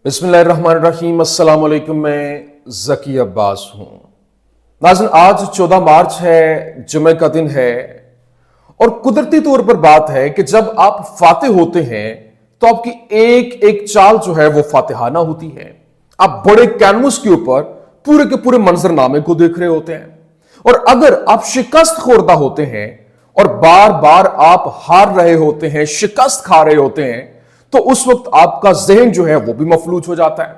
बिस्मिल्लाहिर्रहमानिर्रहीम। अस्सलाम वालेकुम। मैं ज़की अब्बास हूँ। नाज़रीन, आज 14 मार्च है, जुमे का दिन है और कुदरती तौर पर बात है कि जब आप फातिह होते हैं तो आपकी एक एक चाल जो है वो फातिहाना होती है। आप बड़े कैनवस के ऊपर पूरे के पूरे मंजरनामे को देख रहे होते हैं और अगर आप शिकस्त खोरदा होते हैं और बार बार आप हार रहे होते हैं, शिकस्त खा रहे होते हैं, तो उस वक्त आपका जहन जो है वो भी मफलूज हो जाता है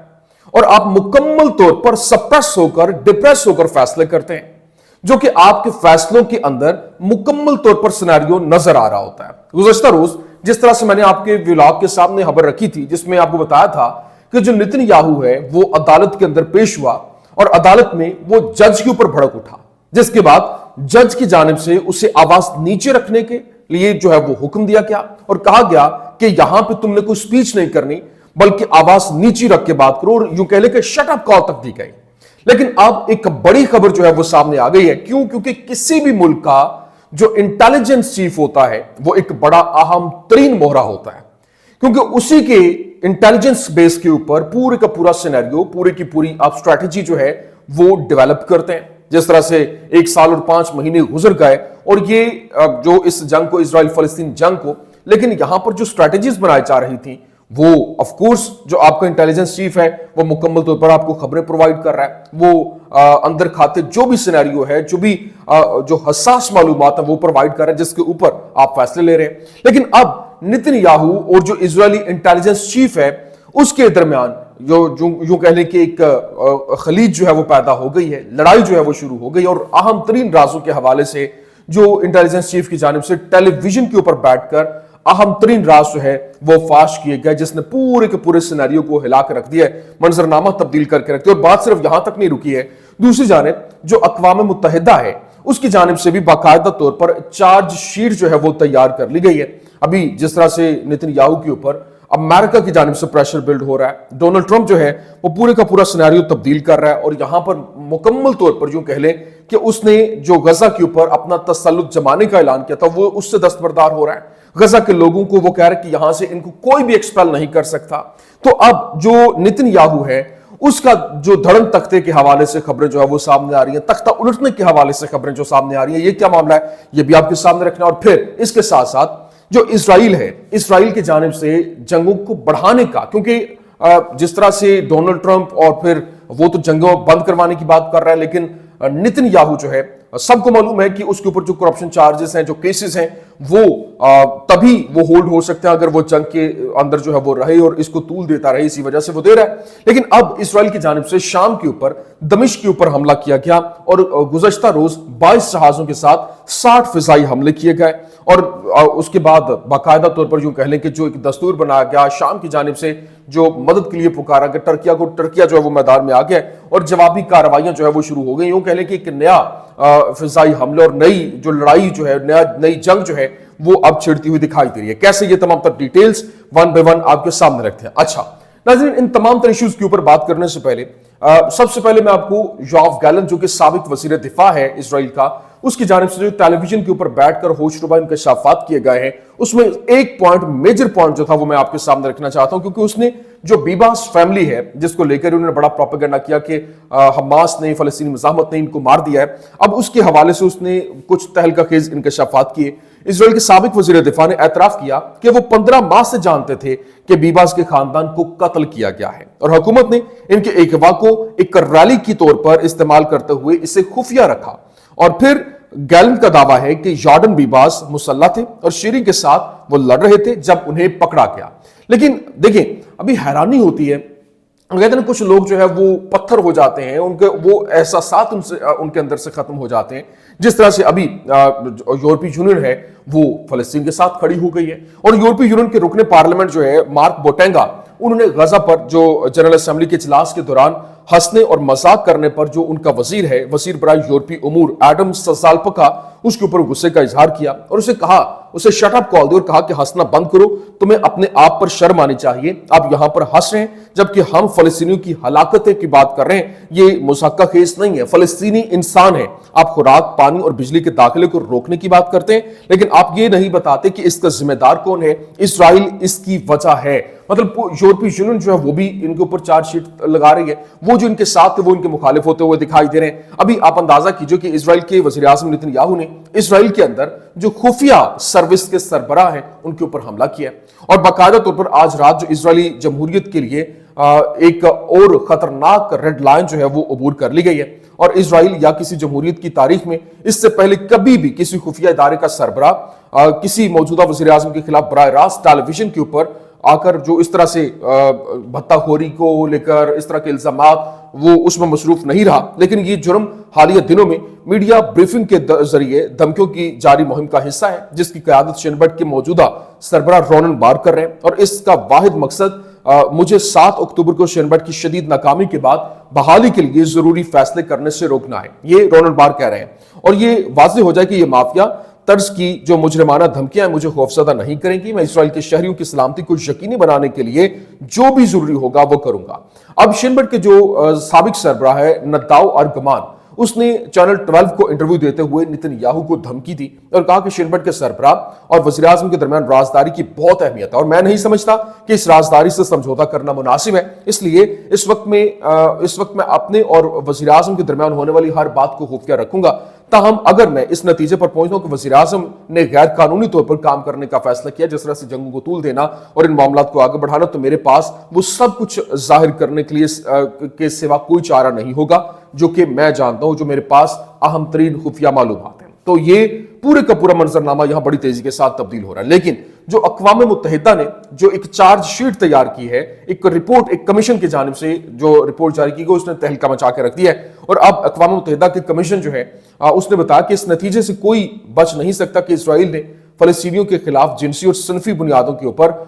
और आप मुकम्मल तौर पर सप्रेस होकर, डिप्रेस होकर फैसले करते हैं, जो कि आपके फैसलों के अंदर मुकम्मल तौर पर सिनेरियो नजर आ रहा होता है। गुज़श्ता रोज जिस तरह से मैंने आपके व्लॉग के सामने खबर रखी थी, जिसमें आपको बताया था कि जो नेतन्याहू है वो अदालत के अंदर पेश हुआ और अदालत में वो जज के ऊपर भड़क उठा, जिसके बाद जज की जानिब से उसे आवाज नीचे रखने के लिए जो है वो हुक्म दिया गया और कहा गया कि यहां पे तुमने कोई स्पीच नहीं करनी, बल्कि आवाज नीचे रख के बात करो, और यूं कह ले कि शट अप कॉल तक दी गई। लेकिन अब एक बड़ी खबर जो है वो सामने आ गई है। क्यों? क्योंकि किसी भी मुल्क का जो इंटेलिजेंस चीफ होता है वो एक बड़ा अहम तरीन मोहरा होता है, क्योंकि उसी के इंटेलिजेंस बेस के ऊपर पूरे का पूरा सिनेरियो, पूरी की पूरी आप स्ट्रैटेजी जो है वो डेवलप करते हैं। जिस तरह से 1 साल और 5 महीने गुजर गए और ये जो इस जंग को, इजराइल फलस्तीन जंग को, लेकिन यहां पर जो स्ट्रैटेजीज बनाई जा रही थी वो ऑफ कोर्स जो आपका इंटेलिजेंस चीफ है वो मुकम्मल तौर पर आपको खबरें प्रोवाइड कर रहा है। वो अंदर खाते जो भी सिनेरियो है, जो भी जो हसास मालूमात है वो प्रोवाइड कर रहा है, जिसके ऊपर आप फैसले ले रहे हैं। लेकिन अब नेतन्याहू और जो इजरायली इंटेलिजेंस चीफ है उसके दरमियान जो यूं कह लें कि एक खलीज जो है वो पैदा हो गई है, लड़ाई जो है वो शुरू हो गई और अहम तरीन राजों के हवाले से जो इंटेलिजेंस चीफ की जानिब से टेलीविजन के ऊपर बैठकर अहम तरीन राज जो है वो फाश किए गए, जिसने पूरे के पूरे सिनेरियो को हिला कर रख दिया है, मंजरनामा तब्दील करके रख दिया। और बात सिर्फ यहां तक नहीं रुकी है, दूसरी जानिब जो अक़वाम मुत्तहिदा है उसकी जानिब से भी बाकायदा तौर पर चार्ज शीट जो है वो तैयार कर ली गई है। अभी जिस तरह से नेतन्याहू के ऊपर अमेरिका की जानिब से प्रेशर बिल्ड हो रहा है, डोनाल्ड ट्रंप जो है वो पूरे का पूरा सिनेरियो तब्दील कर रहा है और यहां पर मुकम्मल तौर पर यूं कह लें कि उसने जो गजा के ऊपर अपना तसल्लुत जमाने का ऐलान किया था वो उससे दस्तबरदार हो रहा है। गजा के लोगों को वो कह रहा है कि यहां से इनको कोई भी एक्सपेल नहीं कर सकता। तो अब जो नेतन्याहू है उसका जो धड़न तख्ते के हवाले से खबरें जो है वो सामने आ रही है, तख्ता उलटने के हवाले से खबरें जो सामने आ रही है, ये क्या मामला है ये भी आपके सामने रखना। और फिर इसके साथ साथ जो इजराइल है, इजराइल की जानिब से जंगों को बढ़ाने का, क्योंकि जिस तरह से डोनाल्ड ट्रंप और फिर वो तो जंगों बंद करवाने की बात कर रहा है, लेकिन नेतन्याहू जो है सबको मालूम है कि उसके ऊपर जो करप्शन चार्जेस हैं, जो केसेस हैं, वो तभी वो होल्ड हो सकते हैं अगर वो जंग के अंदर जो है वो रहे और इसको तूल देता रहे, इसी वजह से वो दे रहा है। लेकिन अब इजराइल की जानिब से शाम के ऊपर, दमिश्क के ऊपर हमला किया गया और गुज़श्ता रोज 22 जहाजों के साथ 60 फिजाई हमले किए गए और उसके बाद बाकायदा तौर पर यूं कह लें कि जो एक दस्तूर बनाया गया शाम की जानिब से जो मदद के लिए पुकारा गया टर्किया जो है वो मैदान में आ गया और जवाबी कार्रवाइयां जो है वो शुरू हो गई। यूं कह लें कि एक नया फिजाई हमले और नई जो लड़ाई जो है, नई जंग जो है वो अब छिड़ती हुई दिखाई दे रही है। कैसे, ये तमाम तर डिटेल्स वन बाय वन आपके सामने रखते हैं। अच्छा नाज़रीन, इन तमाम तर इश्यूज के ऊपर बात करने से पहले सबसे पहले मैं आपको योआव गैलेंट जो कि साबिक वजीर दिफा है इसराइल का, उसकी जानिब से जो टेलीविजन के ऊपर बैठकर होशरुबा इंकशाफात किए गए हैं, उसमें एक पॉइंट, मेजर पॉइंट जो था वो मैं आपके सामने रखना चाहता हूं, क्योंकि उसने जो बीबास फैमिली है जिसको लेकर उन्होंने बड़ा प्रोपेगेंडा किया कि हमास ने, फलस्तीनी मुजाहमत ने इनको मार दिया है, अब उसके हवाले से उसने कुछ तहलका खेज इंकशाफात किए। इसराइल के साबिक वजीर दिफा ने एतराफ किया कि वो 15 माह से जानते थे कि बीबास के खानदान को कत्ल किया गया है और हुकूमत ने इनके अगवा को एक रैली के तौर पर इस्तेमाल करते हुए इसे खुफिया रखा। और फिर गैलेंट का दावा है कि जॉर्डन बीबास मुसल्लह थे और शीरी के साथ वो लड़ रहे थे जब उन्हें पकड़ा गया। लेकिन देखिए, अभी हैरानी होती है, कहते हैं कुछ लोग जो है वो पत्थर हो जाते हैं, उनके वो एहसासात उनके अंदर से खत्म हो जाते हैं। जिस तरह से अभी यूरोपीय यूनियन है वो फलस्तीन के साथ खड़ी हो गई है और यूरोपीय यूनियन के रुकने पार्लियामेंट जो है मार्क बोटेंगा, उन्होंने गजा पर जो जनरल असेंबली के इजलास के दौरान हंसने और मजाक करने पर जो उनका वजीर है, वजीर बराए यूरोपीय उमूर एडम सजालपका, उसके ऊपर गुस्से का इजहार किया और उसे शट अप कॉल दी और कहा कि हंसना बंद करो, तुम्हें अपने आप पर शर्म आनी चाहिए, आप यहां पर हंस रहे हैं जबकि हम फलस्तीनियों की हलाकतें की बात कर रहे हैं। ये मुज़ाक्का केस नहीं है, फलस्तीनी इंसान है। आप खुराक, पानी और बिजली के दाखिले को रोकने की बात करते हैं, लेकिन आप ये नहीं बताते कि इसका जिम्मेदार कौन है। इसराइल इसकी वजह है। मतलब यूरोपीय यूनियन जो है वो भी इनके ऊपर चार्जशीट लगा रही है। वो जो इनके साथ थे वो इनके मुखालिफ होते हुए दिखाई दे रहे हैं। अभी आप अंदाजा कीजिए कि इसराइल के वज़ीर आज़म नेतन्याहू ने इसराइल के अंदर जो खुफिया सर्विस के सरबराह हैं उनके ऊपर हमला किया और बाकायदा तौर पर आज रात जो इजरायली जमहूरियत के लिए एक और खतरनाक रेड लाइन जो है वो अबूर कर ली गई है। और इसराइल या किसी जमहूरियत की तारीख में इससे पहले कभी भी किसी खुफिया इदारे का सरबराह किसी मौजूदा वज़ीर आज़म के खिलाफ बराह रास्त टेलीविजन के ऊपर आकर जो इस तरह से भत्ताखोरी को लेकर इस तरह के इल्जामात वो उसमें मसरूफ नहीं रहा। लेकिन ये जुर्म हालिया दिनों में मीडिया ब्रीफिंग के जरिए धमकियों की जारी मुहिम का हिस्सा है, जिसकी क़यादत शिन बेट के मौजूदा सरबराह रोनन बार कर रहे हैं। और इसका वाहिद मकसद मुझे 7 अक्टूबर को शिन बेट की शदीद नाकामी के बाद बहाली के लिए जरूरी फैसले करने से रोकना है, ये रोनन बार कह रहे हैं। और ये वाज़ेह हो जाए कि ये माफिया तर्ज की जो मुजरिमाना धमकियां मुझे खौफजदा नहीं करेंगी। मैं इसराइल के शहरियों की सलामती को यकीनी बनाने के लिए जो भी जरूरी होगा वो करूंगा। अब शिन बेट के जो साबिक सरबराह है नदाव अरगमान, उसने चैनल 12 को इंटरव्यू देते हुए नेतन्याहू को धमकी दी और कहा कि शिन बेट के सरबराह और वज़ीर आज़म के दरमियान राजदारी की बहुत अहमियत है और मैं नहीं समझता कि इस राजदारी से समझौता करना मुनासिब है। इसलिए इस वक्त मैं अपने और वज़ीर आज़म के दरमियान होने वाली हर बात को खुफिया रखूंगा। ताहम अगर मैं इस नतीजे पर पहुंचता हूं कि वज़ीर आज़म ने गैर कानूनी तौर पर काम करने का फैसला किया, जिस तरह से जंगों को तूल देना और इन मामलों को आगे बढ़ाना, तो मेरे पास वो सब कुछ जाहिर करने के लिए के सिवा कोई चारा नहीं होगा जो कि मैं जानता हूं, जो मेरे पास अहम तरीन खुफिया मालूमात हैं। तो ये पूरे का पूरा मंजरनामा यहां बड़ी तेजी के साथ तब्दील हो रहा है। लेकिन जो अक़वाम मुत्तहिदा ने जो एक चार्जशीट तैयार की है, एक रिपोर्ट, एक कमीशन की जानिब से जो रिपोर्ट जारी की गई, उसने तहलका मचा के रख दिया है। और अब अक़वाम मुत्तहिदा के कमीशन जो है उसने बताया कि इस नतीजे से कोई बच नहीं सकता कि इसराइल ने फलस्तीनियों के खिलाफ जिनसी और सनफी बुनियादों के ऊपर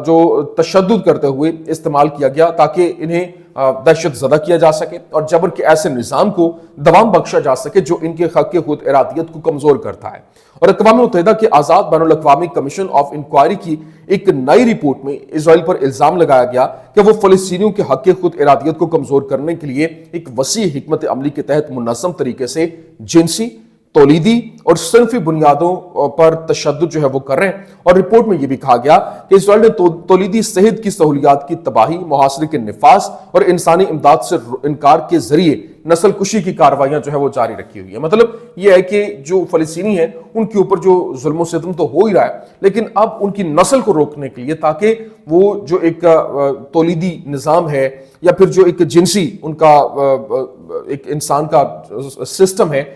जो तशद्दुद करते हुए इस्तेमाल किया गया ताकि इन्हें दहशत ज़दा किया जा सके और जबर के ऐसे निज़ाम को दवाम बख्शा जा सके जो इनके हक़ खुद इरादियत को कमज़ोर करता है। और अक़वाम मुत्तहिदा के आज़ाद बैनुल अक़वामी कमीशन ऑफ इंक्वायरी की एक नई रिपोर्ट में इसराइल पर इल्ज़ाम लगाया गया कि वो फ़लस्तीनियों के हक़ खुद इरादियत को कमज़ोर करने के लिए एक वसी हिकमत अमली के तहत मुनज़्ज़म तरीके से जिनसी, तौलीदी और सनफी बुनियादों पर तशद्दुद जो है वो कर रहे हैं। और रिपोर्ट में यह भी कहा गया कि इसराइल ने तौलीदी सेहत की सहूलियात की तबाही, मुहासरे के निफास और इंसानी इमदाद से इनकार के जरिए नस्ल कुशी की कार्रवाइयां जो है वो जारी रखी हुई है। मतलब यह है कि जो फलस्तीनी है उनके ऊपर जो जुल्म सितम तो हो ही रहा है, लेकिन अब उनकी नस्ल को रोकने के लिए, ताकि वो जो एक तौलीदी निज़ाम है या फिर जो एक जिनसी उनका एक इंसान का सिस्टम है,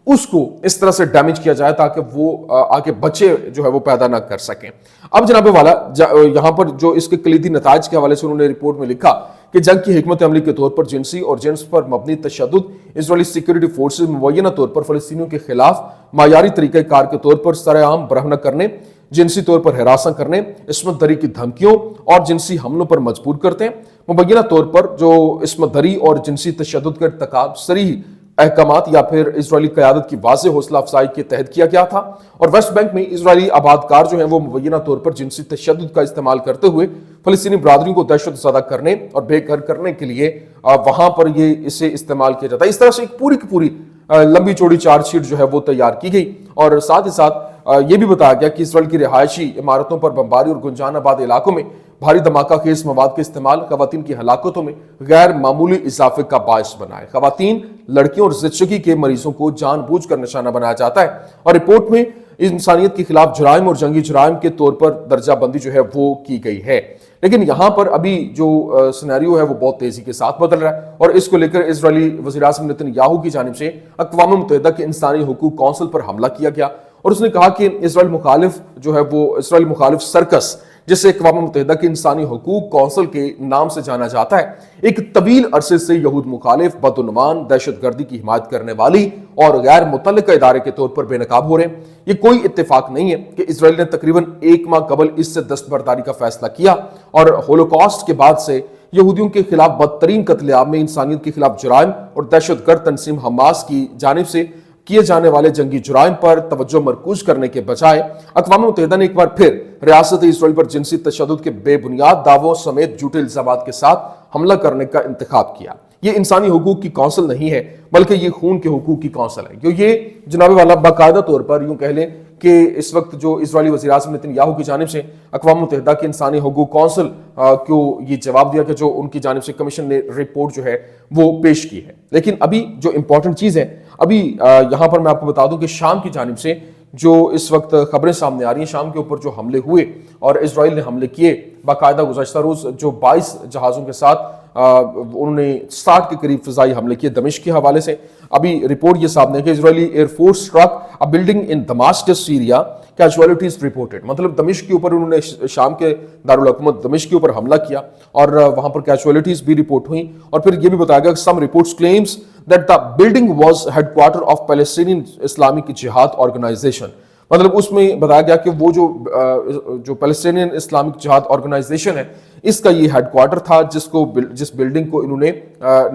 उसको इस तरह से डैमेज किया जाए ताकि वो आगे बच्चे जो है वो पैदा ना कर सकें। अब जनाबे वाला यहां पर जो इसके कलीदी नताज के हवाले से उन्होंने रिपोर्ट में लिखा कि जंग की हिकमत अमली के तौर पर जिनसी और जिन्स पर मबनी तशद्दुद इजरायली सिक्योरिटी फोर्सेज मुबैना तौर पर फलस्तीनियों के खिलाफ मायारी तरीक़ाकार के तौर पर सरेआम बरहना करने, जिनसी तौर पर हिरासा करने, इस्मत दरी की धमकियों और जिनसी हमलों पर मजबूर करते हैं। मुबैना तौर पर जो इस्मत दरी और जिनसी तशद्दुद का इर्तिकाब सरीह अहकामात या फिर इजरायली क़यादत की वाज़ेह हौसला अफजाई के तहत किया गया था। और वेस्ट बैंक में इजरायली आबादकार जो है वो मुबैना तौर पर जिनसी तशद्दुद का इस्तेमाल करते हुए फलस्तीनी बरादरी को दहशत ज़दा करने और बेघर करने के लिए वहां पर ये इसे इस्तेमाल किया जाता है। इस तरह से एक पूरी की पूरी लंबी चौड़ी चार्जशीट जो है वो तैयार की गई। और साथ ही साथ ये भी बताया गया कि इसराइल की रिहायशी इमारतों पर बमबारी और गुंजानाबाद इलाकों में भारी धमाका खेज मवाद का इस्तेमाल खवातीन की हलाकतों में गैर मामूली इजाफे का बायस बना है। खवातीन, लड़कियों और ज़िदशगी के मरीजों को जानबूझकर निशाना बनाया जाता है। और रिपोर्ट में इंसानियत के खिलाफ जुराइम और जंगी जुराइम के तौर पर दर्जा बंदी जो है वो की गई है। लेकिन यहां पर अभी जो सिनेरियो है वो बहुत तेजी के साथ बदल रहा है और इसको लेकर इजरायली वज़ीर आज़म नेतन्याहू की जानिब से अक़वाम मुत्तहिदा के इंसानी हुकूक कौंसिल पर हमला किया गया और उसने कहा कि इसराइल मुखालिफ जो है वो इसराइल मुखालिफ सर्कस, जिसे अक़वाम मुत्तहिदा के इंसानी हुकूक कौंसिल के नाम से जाना जाता है, एक तवील अरसे से यहूद मुखालिफ, बदउनवान, दहशतगर्दी की हिमायत करने वाली और गैर मुतल्लिका इदारे के तौर पर बेनकाब हो रहे हैं। ये कोई इत्तेफाक नहीं है कि इसराइल ने तकरीबन 1 माह कबल इससे दस्तबरदारी का फैसला किया और होलोकॉस्ट के बाद से यहूदियों के खिलाफ बदतरीन कत्लेआम में इंसानियत के खिलाफ जुराइम और दहशतगर्द तंजीम हमास की जानिब से किए जाने वाले जंगी जुराइम पर तवज्जो मरकूज करने के बजाय अक़वाम मुत्तहिदा ने एक बार फिर रियासत इसराइल पर जिनसी तशद्दुद के बेबुनियाद दावों समेत झूठे इल्जामात के साथ हमला करने का इंतखाब किया। ये इंसानी हुकूक की कौंसिल नहीं है, बल्कि ये खून के हुकूक की कौंसिल है। ये जनाब वाला बाकायदा तौर पर यूं कह लें कि इस वक्त जो इजरायली वज़ीर-ए-आज़म नेतन्याहू की जानिब से अक़वाम मुत्तहिदा की इंसानी हुकूक कौंसिल को ये जवाब दिया कि जो उनकी जानिब से कमीशन ने रिपोर्ट जो है वो पेश की है। लेकिन अभी जो इंपॉर्टेंट चीज़ है, अभी यहाँ पर मैं आपको बता दूं कि शाम की जानिब से जो इस वक्त खबरें सामने आ रही हैं, शाम के ऊपर जो हमले हुए और इजराइल ने हमले किए बाकायदा गुज़श्ता रोज़ जो 22 जहाज़ों के साथ उन्होंने 60 के करीब फ़िज़ाई हमले किए दमिश्क के हवाले से। अभी रिपोर्ट ये सामने है कि Israeli air force struck a building in Damascus Syria, casualties reported. मतलब दमिश्क के ऊपर उन्होंने शाम के दारुल हुकूमत दमिश्क के ऊपर हमला किया और वहां पर कैजुअलिटीज भी रिपोर्ट हुई। और फिर यह भी बताया गया some reports claims that the building was headquarter of Palestinian Islamic jihad organization. मतलब उसमें बताया गया कि वो जो पैलेस्टीनियन इस्लामिक जिहाद ऑर्गेनाइजेशन है, इसका ये हेडक्वार्टर था जिस बिल्डिंग को इन्होंने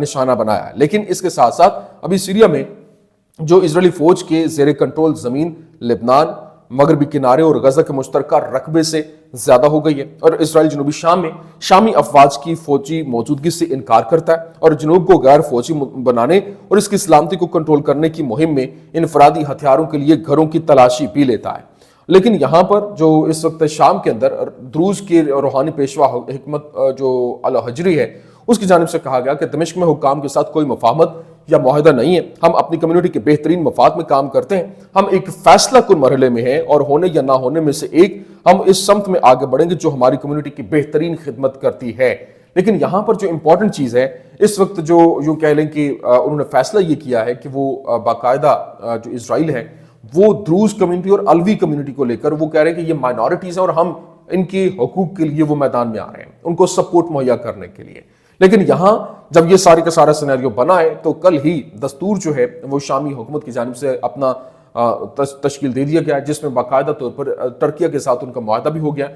निशाना बनाया। लेकिन इसके साथ साथ अभी सीरिया में जो इजरायली फौज के जेर कंट्रोल जमीन लेबनान, मगरबी किनारे और गजा के मुश्तरका रकबे से ज्यादा हो गई है और इसराइल जनूबी शाम में शामी अफवाज की फौजी मौजूदगी से इनकार करता है और जनूब को गैर फौजी बनाने और इसकी सलामती को कंट्रोल करने की मुहिम में इनफरादी हथियारों के लिए घरों की तलाशी भी लेता है। लेकिन यहाँ पर जो इस वक्त शाम के अंदर द्रूज के रूहानी पेशवा हिकमत जो अल हजरी है, उसकी जानिब से कहा गया कि दमिश्क में हुक्काम के साथ कोई मुफाहमत या मुआहदा नहीं है। हम अपनी कम्युनिटी के बेहतरीन मफाद में काम करते हैं। हम एक फैसला कुन मरहले में हैं और होने या ना होने में से एक हम इस समत में आगे बढ़ेंगे जो हमारी कम्युनिटी की बेहतरीन खिदमत करती है। लेकिन यहाँ पर जो इंपॉर्टेंट चीज़ है, इस वक्त जो यूं कह लें कि उन्होंने फैसला ये किया है कि वो बाकायदा जो इसराइल है वो द्रूज कम्युनिटी और अलवी कम्युनिटी को लेकर वो कह रहे हैं कि ये माइनॉरिटीज़ है और हम इनके हकूक के लिए वो मैदान में आ रहे हैं, उनको सपोर्ट मुहैया करने के लिए। लेकिन यहाँ जब ये सारे का सारा सिनेरियो बना है तो कल ही दस्तूर जो है वो शामी हुकूमत की जानिब से अपना तश्कील दे दिया गया है, जिसमें बाकायदा तौर पर टर्किया के साथ उनका मुआहदा भी हो गया।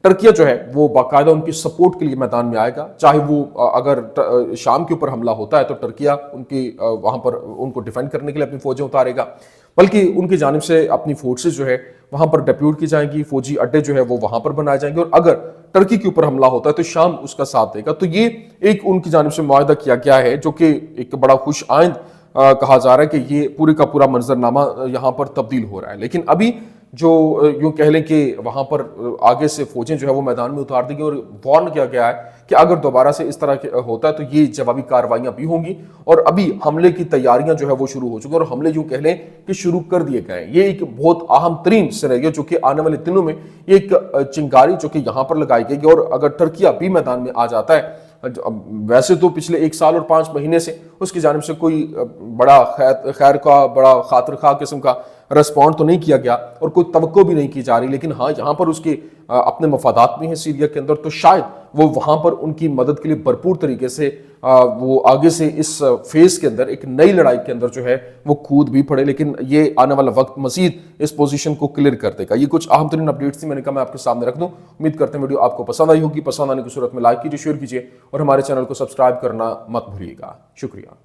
टर्किया जो है वो बाकायदा उनकी सपोर्ट के लिए मैदान में आएगा, चाहे वो अगर शाम के ऊपर हमला होता है तो टर्किया उनकी वहाँ पर उनको डिफेंड करने के लिए अपनी फौजें उतारेगा, बल्कि उनकी जानिब से अपनी फोर्सेज जो है वहाँ पर डिप्यूट की जाएंगी, फौजी अड्डे जो है वो वहाँ पर बनाए जाएंगे और अगर टर्की के ऊपर हमला होता है तो शाम उसका साथ देगा। तो ये एक उनकी जानिब से मुआहदा किया गया है जो कि एक बड़ा खुश आइंद कहा जा रहा है कि ये पूरे का पूरा मंजरनामा यहाँ पर तब्दील हो रहा है। लेकिन अभी जो यूं कह लें कि वहाँ पर आगे से फौजें जो है वो मैदान में उतार देंगी और वार्न किया गया है कि अगर दोबारा से इस तरह होता है तो ये जवाबी कार्रवाइयाँ भी होंगी। और अभी हमले की तैयारियां जो है वो शुरू हो चुकी हैं और हमले यूं कह लें कि शुरू कर दिए गए। ये एक बहुत अहम तरीन सिनेरियो जो कि आने वाले दिनों में एक चिंगारी जो कि यहाँ पर लगाई गई और अगर टर्किया भी मैदान में आ जाता है, वैसे तो पिछले 1 साल और 5 महीने से उसकी जानिब से कोई बड़ा खैर का बड़ा खातिर खा किस्म का रिस्पॉन्ड तो नहीं किया गया और कोई तवक्को भी नहीं की जा रही। लेकिन हाँ, यहाँ पर उसके अपने मफादात भी हैं सीरिया के अंदर, तो शायद वो वहाँ पर उनकी मदद के लिए भरपूर तरीके से वो आगे से इस फेज के अंदर एक नई लड़ाई के अंदर जो है वो कूद भी पड़े। लेकिन ये आने वाला वक्त मजीद इस पोजीशन को क्लियर कर देगा। ये कुछ अहम तरीन अपडेट्स थी, मैंने कहा मैं आपके सामने रख दूं। उम्मीद करते हैं वीडियो आपको पसंद आई होगी। पसंद आने की सूरत में लाइक कीजिए, शेयर कीजिए और हमारे चैनल को सब्सक्राइब करना मत भूलिएगा। शुक्रिया।